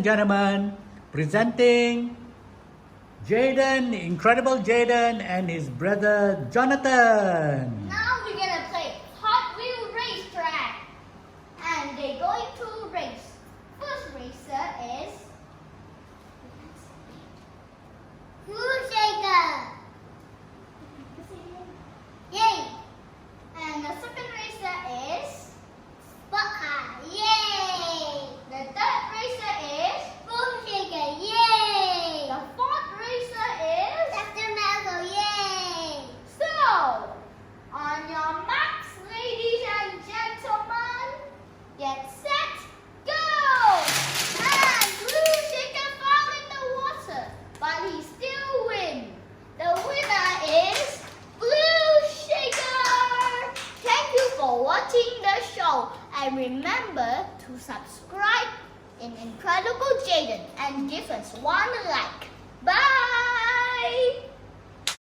Gentlemen, presenting Jaden, incredible Jaden, and his brother Jonathan. Now we're gonna play Hot Wheel Racetrack, and they're going to race. First racer is Shaker. Yay! And the second racer is Buckeye. Yay! The third racer is Shaker. Yay! The fourth racer is Dr. Malcolm. Yay! So, on your marks, ladies and gentlemen, get set, go! And Blue Shaker fell in the water, but he still wins. The winner is Blue Shaker! Thank you for watching the show, and remember to subscribe in Incredible Jaden.